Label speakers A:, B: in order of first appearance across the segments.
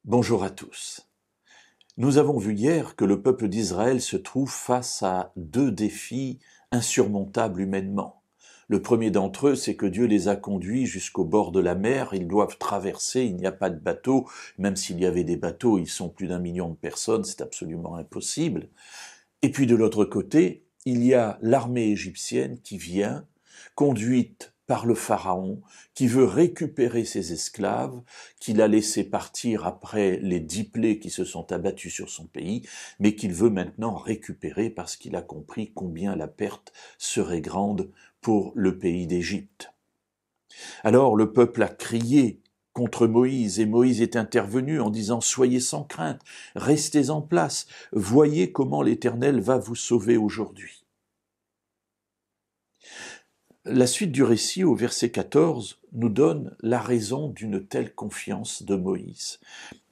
A: Bonjour à tous. Nous avons vu hier que le peuple d'Israël se trouve face à deux défis insurmontables humainement. Le premier d'entre eux, c'est que Dieu les a conduits jusqu'au bord de la mer, ils doivent traverser, il n'y a pas de bateau, même s'il y avait des bateaux, ils sont plus d'1 million de personnes, c'est absolument impossible. Et puis de l'autre côté, il y a l'armée égyptienne qui vient, conduite par le pharaon, qui veut récupérer ses esclaves, qu'il a laissé partir après les 10 plaies qui se sont abattues sur son pays, mais qu'il veut maintenant récupérer parce qu'il a compris combien la perte serait grande pour le pays d'Égypte. Alors le peuple a crié contre Moïse, et Moïse est intervenu en disant « Soyez sans crainte, restez en place, voyez comment l'Éternel va vous sauver aujourd'hui ». La suite du récit, au verset 14, nous donne la raison d'une telle confiance de Moïse.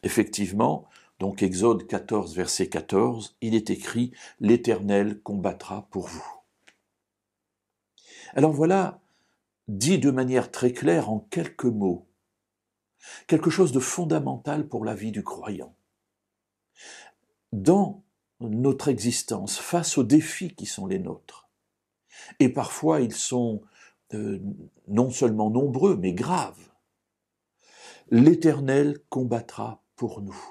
A: Effectivement, donc Exode 14, verset 14, il est écrit « L'Éternel combattra pour vous ». Alors voilà, dit de manière très claire en quelques mots, quelque chose de fondamental pour la vie du croyant. Dans notre existence, face aux défis qui sont les nôtres, et parfois ils sont non seulement nombreux, mais graves, l'Éternel combattra pour nous.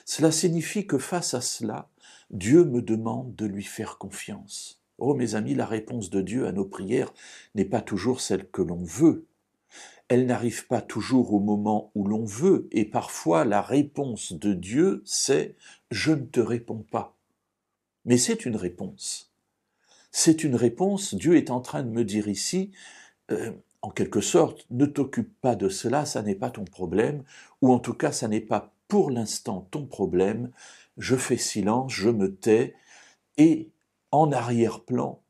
A: Cela signifie que face à cela, Dieu me demande de lui faire confiance. Oh mes amis, la réponse de Dieu à nos prières n'est pas toujours celle que l'on veut. Elle n'arrive pas toujours au moment où l'on veut, et parfois la réponse de Dieu, c'est « je ne te réponds pas ». Mais c'est une réponse. C'est une réponse, Dieu est en train de me dire ici, en quelque sorte, ne t'occupe pas de cela, ça n'est pas ton problème, ou en tout cas, ça n'est pas pour l'instant ton problème, je fais silence, je me tais, et en arrière-plan,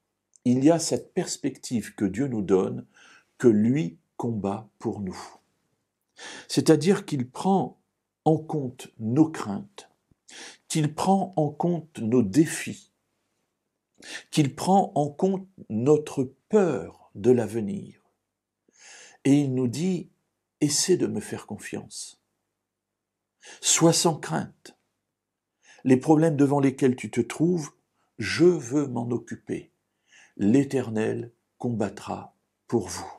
A: il y a cette perspective que Dieu nous donne, que lui combat pour nous. C'est-à-dire qu'il prend en compte nos craintes, qu'il prend en compte nos défis, qu'il prend en compte notre peur de l'avenir. Et il nous dit, essaie de me faire confiance. Sois sans crainte. Les problèmes devant lesquels tu te trouves, je veux m'en occuper. L'Éternel combattra pour vous.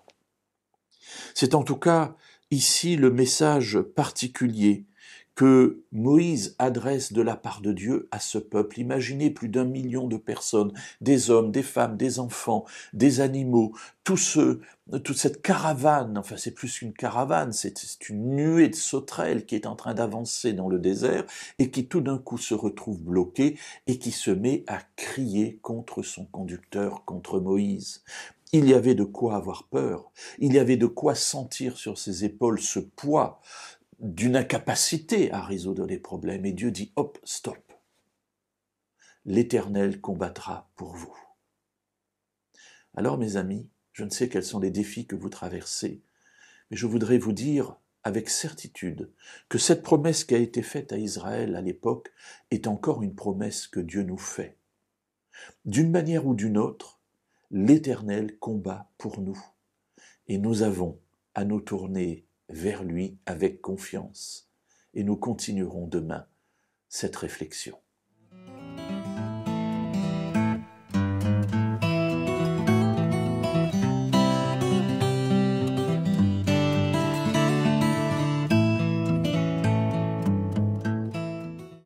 A: C'est en tout cas ici le message particulier que Moïse adresse de la part de Dieu à ce peuple. Imaginez plus d'1 million de personnes, des hommes, des femmes, des enfants, des animaux, toute cette caravane, enfin c'est plus qu'une caravane, c'est une nuée de sauterelles qui est en train d'avancer dans le désert et qui tout d'un coup se retrouve bloquée et qui se met à crier contre son conducteur, contre Moïse. Il y avait de quoi avoir peur, il y avait de quoi sentir sur ses épaules ce poids d'une incapacité à résoudre les problèmes. Et Dieu dit, hop, stop. L'Éternel combattra pour vous. Alors mes amis, je ne sais quels sont les défis que vous traversez, mais je voudrais vous dire avec certitude que cette promesse qui a été faite à Israël à l'époque est encore une promesse que Dieu nous fait. D'une manière ou d'une autre, l'Éternel combat pour nous. Et nous avons à nous tourner vers lui avec confiance. Et nous continuerons demain cette réflexion.